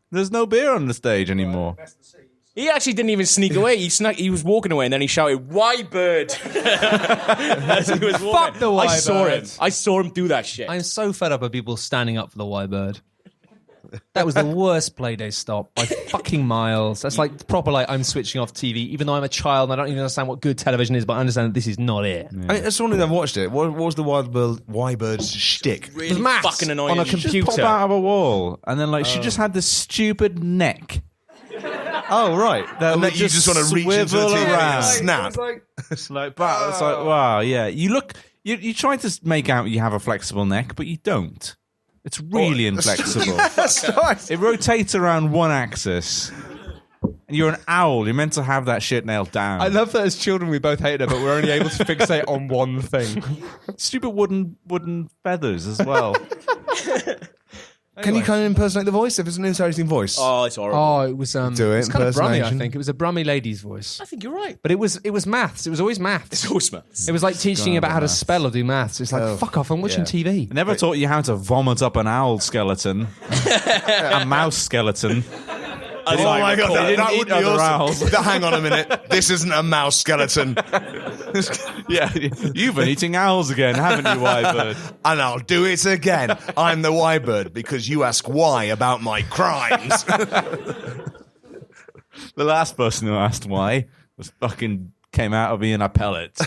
There's no beer on the stage anymore. He actually didn't even sneak away. He was walking away and then he shouted, "Why bird?" As he was walking. Fuck the I saw Y-bird. him. I saw him do that shit. I'm so fed up of people standing up for the Y-bird. That was the worst Playday stop by fucking miles. That's like proper like I'm switching off TV, even though I'm a child and I don't even understand what good television is, but I understand that this is not it. It's only I've watched it. What was the Y-bird's shtick? really maths fucking annoying. on a Just computer. pop out of a wall. And then, like, she just had this stupid neck. Oh, right. And would then you just want to reach into the swivel TV around. and snap. It's like, wow, yeah. You look, you try to make out you have a flexible neck, but you don't. It's really inflexible. It rotates around one axis. And you're an owl. You're meant to have that shit nailed down. I love that as children we both hated it, but we're only able to fixate on one thing. Stupid wooden feathers as well. Can you kind of impersonate the voice if it's an interesting voice? Oh, it's horrible. Oh, it was Do it, it's kind of Brummy, I impersonation. think. It was a Brummy lady's voice. I think you're right. But it was maths. It was always maths. It's always maths. It was like teaching you about how to spell or do maths. It's like, fuck off, I'm watching TV. I never taught you how to vomit up an owl skeleton, a mouse skeleton. Oh my god, They didn't that eat would be other awesome. owls. Hang on a minute. This isn't a mouse skeleton. Yeah, you've been eating owls again, haven't you, Y-bird? And I'll do it again. I'm the Y-bird because you ask why about my crimes. The last person who asked why was fucking came out of being a pellet.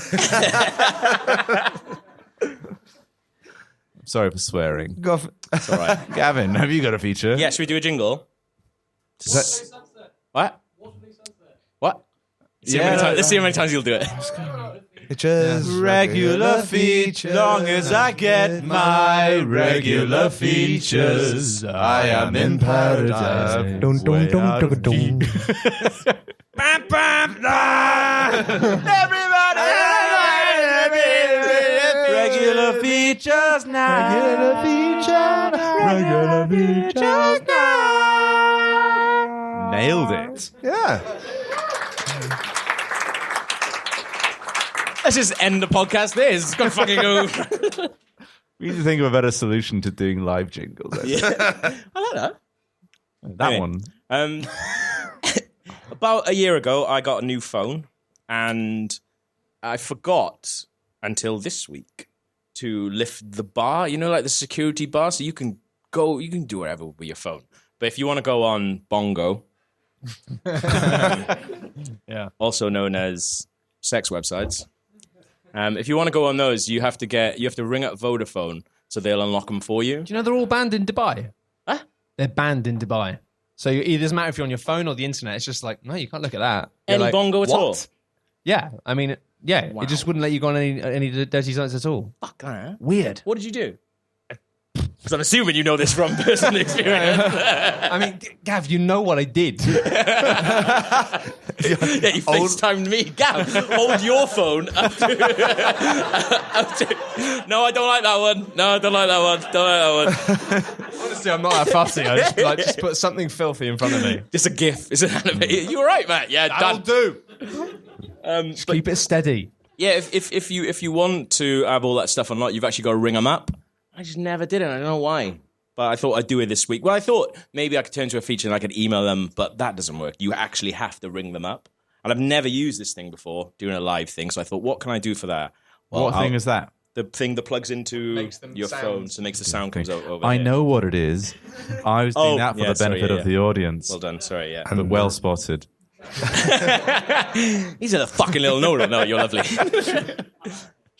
Sorry for swearing. Go for- It's all right. Gavin, have you got a feature? Yeah, should we do a jingle? What? What? Let's see how many times you'll do it. Just Regular feature, long as I get my regular features, I am in paradise. Regular features now. Regular features now. Nailed it. Yeah. Let's just end the podcast there. It's gonna fucking go. We need to think of a better solution to doing live jingles. I like that. That Anyway. one. About a year ago, I got a new phone, and I forgot until this week to lift the bar. You know, like the security bar, so you can do whatever with your phone. But if you want to go on Bongo, also known as sex websites, if you want to go on those, you have to ring up Vodafone so they'll unlock them for you. Do you know they're all banned in Dubai? Huh? They're banned in Dubai. So it doesn't matter if you're on your phone or the internet. It's just like, no, you can't look at that. You're Any like, Bongo at what? all? Yeah, I mean, yeah, Wow. it just wouldn't let you go on any dirty sites at all. Fuck that. Weird. What did you do? Because I'm assuming you know this from personal experience. I mean, Gav, you know what I did. Yeah, you FaceTimed me. Gav, hold your phone up to... No, I don't like that one. No, I don't like that one. Don't like that one. Honestly, I'm not that fussy. I just put something filthy in front of me. Just a GIF. It's an anime. You all right, Matt? Yeah, That'll done. do. Just keep it steady. Yeah, if you want to have all that stuff unlocked, you've actually got to ring them up. I just never did it. I don't know why. But I thought I'd do it this week. Well, I thought maybe I could turn to a feature and I could email them, but that doesn't work. You actually have to ring them up. And I've never used this thing before, doing a live thing. So I thought, what can I do for that? Well, What thing is that? the thing that plugs into Makes them your sound. phone, so it makes the sound comes over. I here. know what it is. I was doing that for the benefit of the audience. Well done. Sorry, yeah. But well spotted. He's a fucking little no. No, you're lovely.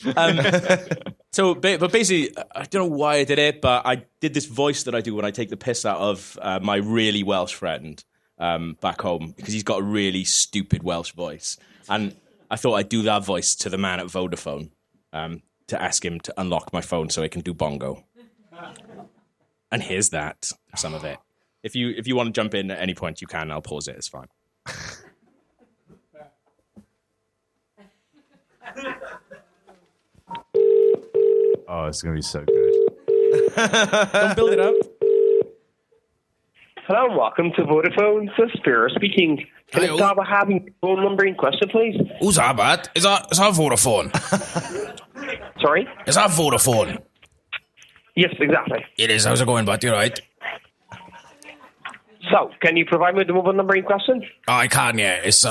But basically, I don't know why I did it, but I did this voice that I do when I take the piss out of my really Welsh friend back home because he's got a really stupid Welsh voice, and I thought I'd do that voice to the man at Vodafone to ask him to unlock my phone so I can do Bongo. And here's that, some of it. If you want to jump in at any point, you can. I'll pause it. It's fine. Oh, it's going to be so good. Don't build it up. Hello and welcome to Vodafone. Spiro speaking. Can I start by having your phone number in question, please? Who's that, bud? Is that Vodafone? Sorry? Is that Vodafone? Yes, exactly. It is. How's it going, bud? You right? So, can you provide me with the mobile number in question? Oh, I can, yeah. It's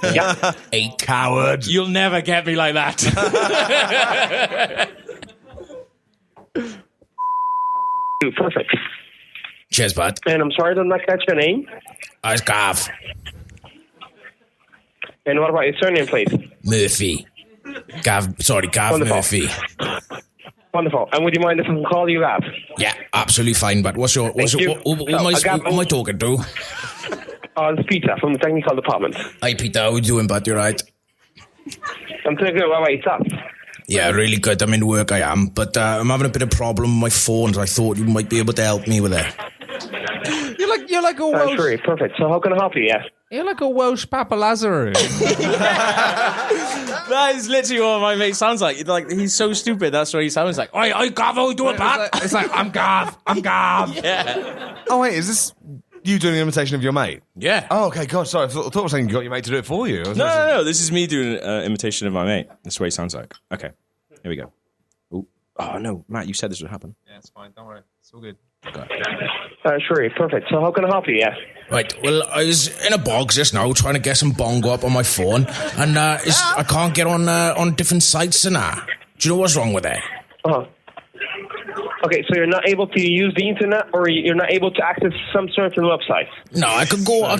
Yeah. 8. Coward. You'll never get me like that. Perfect. Cheers, bud. And I'm sorry I did not catch your name. It's Gav. And what about your surname, please? Murphy. Gav Wonderful. Murphy. Wonderful. And would you mind if I can call you Gav? Yeah, absolutely fine, bud. Who am I talking to? It's Peter from the technical department. Hi, Peter. How you doing, bud? You right? I'm doing good. What about yourself? Yeah, really good. I'm in work, I am. But I'm having a bit of problem with my phone, so I thought you might be able to help me with it. You're like a Welsh. Sure, perfect. So how can I help you? Yeah. You're like a Welsh Papa Lazarus. That is literally what my mate sounds like. Like he's so stupid. That's what he sounds like. Oi, Gav, how you doing, bud? It's like I'm Gav. Yeah. Oh, wait, is this you doing an imitation of your mate? Yeah. Oh, okay, God, sorry. I thought I was saying you got your mate to do it for you. No. This is me doing an imitation of my mate. That's what he sounds like. Okay. Here we go. Ooh. Oh, no. Matt, you said this would happen. Yeah, it's fine. Don't worry. It's all good. Sure, perfect. So how can I help you? Yeah. Right, well, I was in a box just now trying to get some Bongo up on my phone, and I can't get on different sites and that. Do you know what's wrong with it? Uh-huh. Okay, so you're not able to use the internet, or you're not able to access some certain websites. No, I could go on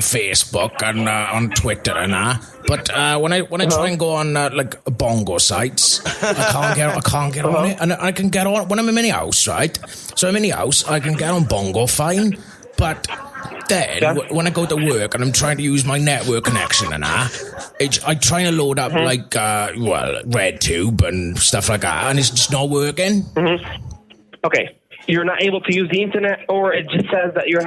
Facebook and on Twitter and that. But when I try and go on like Bongo sites, I can't get on it, and I can get on when I'm in my house, right? So I'm in the house, I can get on Bongo fine, but then when I go to work and I'm trying to use my network connection and that, I try to load up like RedTube and stuff like that, and it's just not working. Okay, you're not able to use the internet, or it just says that you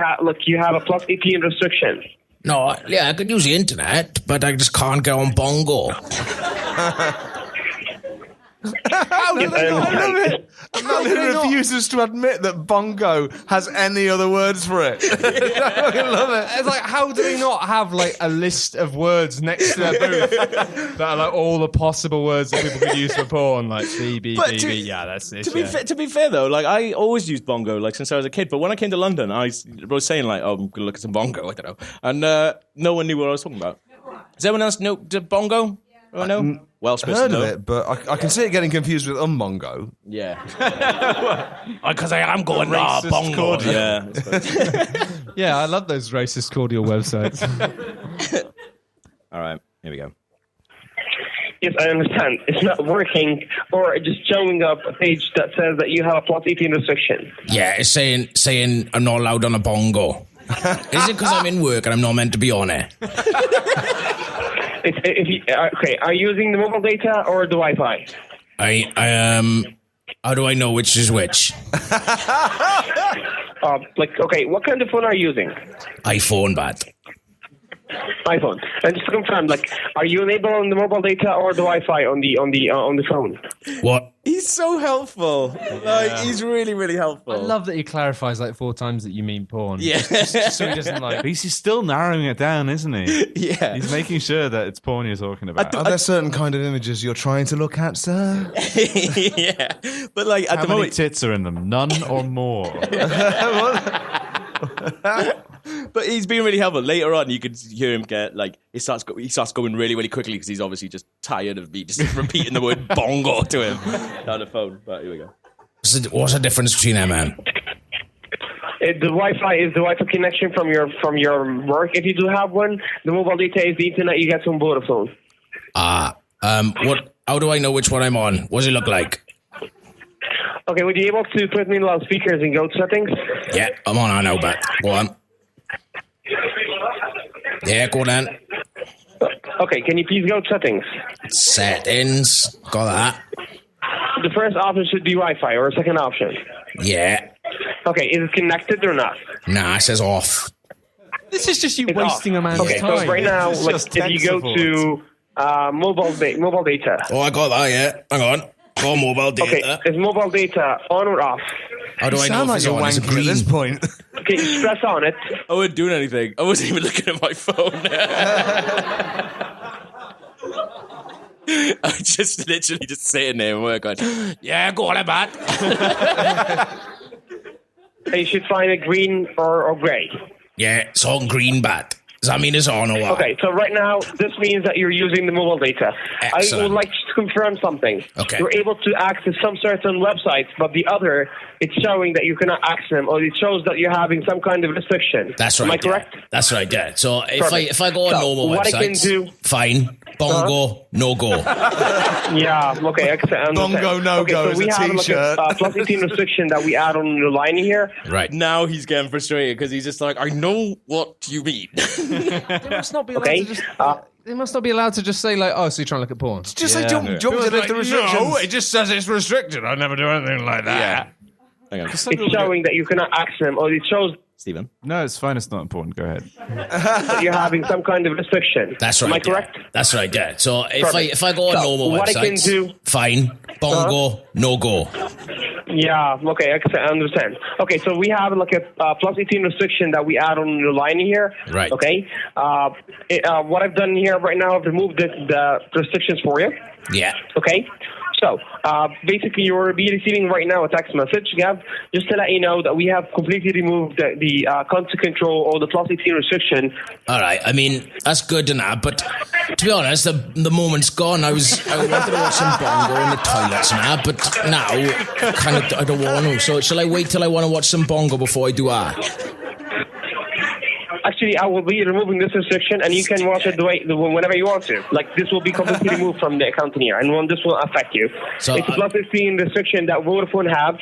have a plus VPN restriction. No, yeah, I could use the internet, but I just can't get on Bongo. How do they not? I love it. He refuses to admit that Bongo has any other words for it. I fucking love it. It's like, how do they not have like a list of words next to their booth that are like all the possible words that people could use for porn, like BB, But BB. Yeah, that's it. To be fair though, like I always used Bongo like since I was a kid. But when I came to London, I was saying like, "Oh, I'm gonna look at some Bongo." I don't know, and no one knew what I was talking about. Does anyone else know Bongo? Oh no, Welsh I've heard of it, but I can see it getting confused with Umbongo. Yeah, Because I am going Bongo. cordial. yeah. Yeah, I love those racist cordial websites. All right, here we go. Yes, I understand. It's not working, or just showing up a page that says that you have a plus VPN restriction. Yeah, it's saying I'm not allowed on a Bongo. Is it because I'm in work and I'm not meant to be on it? Okay, are you using the mobile data or the Wi-Fi? How do I know which is which? Okay, what kind of phone are you using? iPhone, bad. iPhone. And just to confirm, are you enabling the mobile data or the Wi-Fi on the phone? What? He's so helpful. Like he's really, really helpful. I love that he clarifies like 4 times that you mean porn. Yeah. Just so he doesn't like. But he's still narrowing it down, isn't he? Yeah. He's making sure that it's porn you're talking about. Are there certain kind of images you're trying to look at, sir? Yeah. But like at How the many moment, tits are in them? None or more? But he's been really helpful. Later on, you could hear him get like he starts going really, really quickly because he's obviously just tired of me just repeating the word bongo to him down the phone. But here we go. What's the difference between them, man? The Wi-Fi is the Wi-Fi connection from your work. If you do have one, the mobile data is the internet you get from Vodafone. What? How do I know which one I'm on? What does it look like? Okay, would you be able to put me in loudspeakers and go to settings? Yeah, I'm on now, but go on. Yeah, go then. Okay, can you please go to settings? Settings. Got that. The first option should be Wi-Fi, or a second option. Yeah. Okay, is it connected or not? Nah, it says off. This is just you It's wasting off. a man's Okay, time. so right now, It's like, just if you tech go support. to mobile data. Oh, I got that, yeah. Hang on. Go mobile data. Okay, is mobile data on or off? How do I know Sound if like it's you're on? Is it wanking at green? this point. Okay, press on it. I wasn't doing anything. I wasn't even looking at my phone. I just literally just sitting there and work going, yeah, go on, bat. And you should find it green or grey. Yeah, it's on green, but does that mean it's on or what? Okay, so right now, this means that you're using the mobile data. I Excellent. would like to confirm something. Okay. You're able to access some certain websites, but the other, it's showing that you cannot access them, or it shows that you're having some kind of restriction. That's right. Am I yeah. correct? That's right, yeah. So Perfect. if I go on So, normal what I can websites, do- fine. Bongo, no go. Yeah, okay. I understand. Bongo no okay, go so is we a have t-shirt. like a plus 18 restriction that we add on the line here. Right. Now he's getting frustrated because he's just like, I know what you mean. They must not be allowed Okay. to just. They must not be allowed to just say like, "Oh, so you're trying to look at porn." Just say jump to the restrictions. No, it just says it's restricted. I never do anything like that. Hang on, It's showing that you cannot access them, or it shows Stephen. No, it's fine. It's not important. Go ahead. that you're having some kind of restriction. That's right. Am I yeah. correct? That's right, yeah. So Perfect. if I go on So, normal what I can websites, do- fine. Bongo, no go. Yeah, okay, I understand. Okay, so we have like a plus 18 restriction that we add on the line here. Right. Okay. What I've done here right now, I've removed the restrictions for you. Yeah. Okay. So basically, you'll be receiving right now a text message, Gav, just to let you know that we have completely removed the content control or the plus 18 restriction. All right. I mean, that's good and that, but to be honest, the moment's gone. I wanted to watch some Bongo in the toilets and that, but now I don't want to. So shall I wait till I want to watch some Bongo before I do that? Actually, I will be removing this restriction, and you can watch it whenever you want to. Like, this will be completely removed from the account here, and this will affect you. So, it's a plus 16 restriction that Vodafone have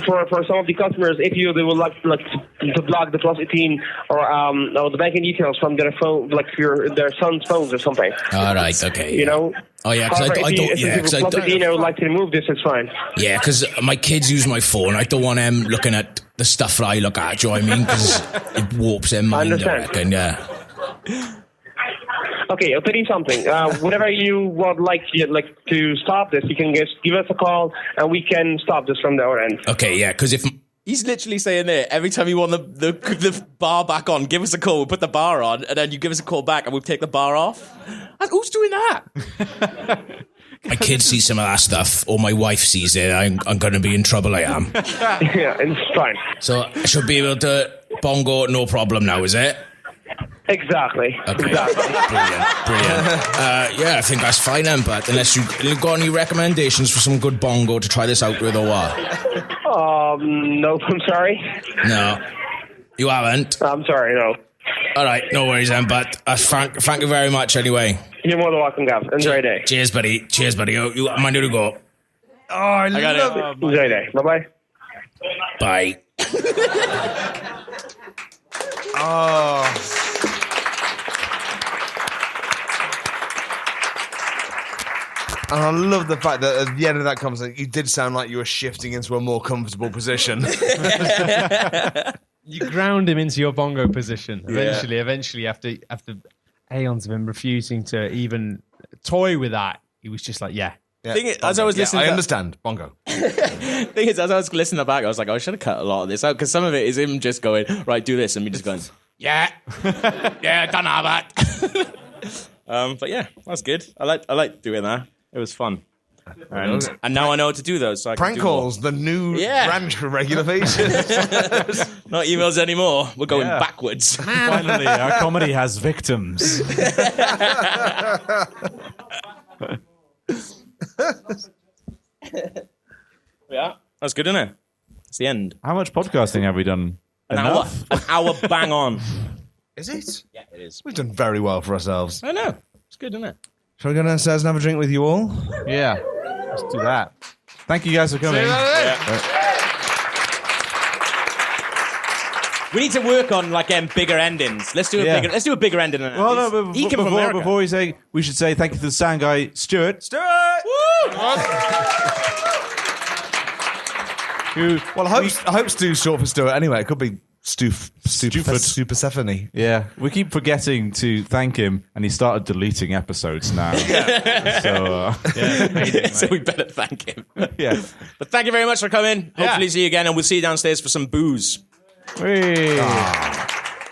for some of the customers. If they would like to block the plus 18 or the banking details from their phone, like their son's phones or something. All right. Okay. You know. Oh yeah, because I don't. Yeah, because I plus 18 don't. would like to remove this. It's fine. Yeah, because my kids use my phone. I don't want them looking at the stuff that I look at. Do you know what I mean? Because it warps their mind. I understand. reckon. Yeah. Okay, I'll tell you something. Whenever you would like to stop this, you can just give us a call, and we can stop this from our end. Okay. Yeah, because if He's literally saying there, every time you want the bar back on, give us a call, we'll put the bar on, and then you give us a call back and we'll take the bar off. Who's doing that? my kids see some of that stuff, or my wife sees it, I'm going to be in trouble. I am. Yeah, it's fine. So I should be able to Bongo, no problem now, is it? Exactly. Okay. Exactly. Brilliant. Yeah, I think that's fine then, but unless you've got any recommendations for some good Bongo to try this out with or what? Nope, I'm sorry. No. You haven't? I'm sorry, no. All right, no worries then, but thank you very much anyway. You're more than welcome, Gav. Enjoy your day. Cheers, buddy. Cheers, buddy. You mind to go? Oh, I got love it. Enjoy your day. Bye-bye. Bye. Oh. And I love the fact that at the end of that conversation, you did sound like you were shifting into a more comfortable position. You ground him into your bongo position. Eventually, after aeons of him refusing to even toy with that, he was just like, yeah. Thing is, as I was listening, I understand. Bongo. Thing is, as I was listening back, I was like, I should have cut a lot of this out because some of it is him just going, right, do this, and me just going, yeah, don't have that. But yeah, that's good. I like doing that. It was fun. And now I know how to do those. So I can Prank do more. calls, the new Yeah. branch for regular features. Not emails anymore. We're going backwards. Finally, our comedy has victims. Yeah, that's good, isn't it? It's the end. How much podcasting have we done? An Enough? hour bang on. Is it? Yeah, it is. We've done very well for ourselves. I know. It's good, isn't it? Shall we go downstairs and have a drink with you all? Yeah, let's do that. Thank you guys for coming. We need to work on like bigger endings. Let's do a Yeah. bigger. Let's do a bigger ending. Than that. Well, no, but He came from America. before we say, we should say thank you to the sound guy, Stuart. Who? Well, I hope Stu's short for Stuart anyway. It could be Super Stephanie. Yeah, we keep forgetting to thank him, and he started deleting episodes now. So we better thank him. Yeah. But thank you very much for coming. Hopefully see you again, and we'll see you downstairs for some booze. Hey.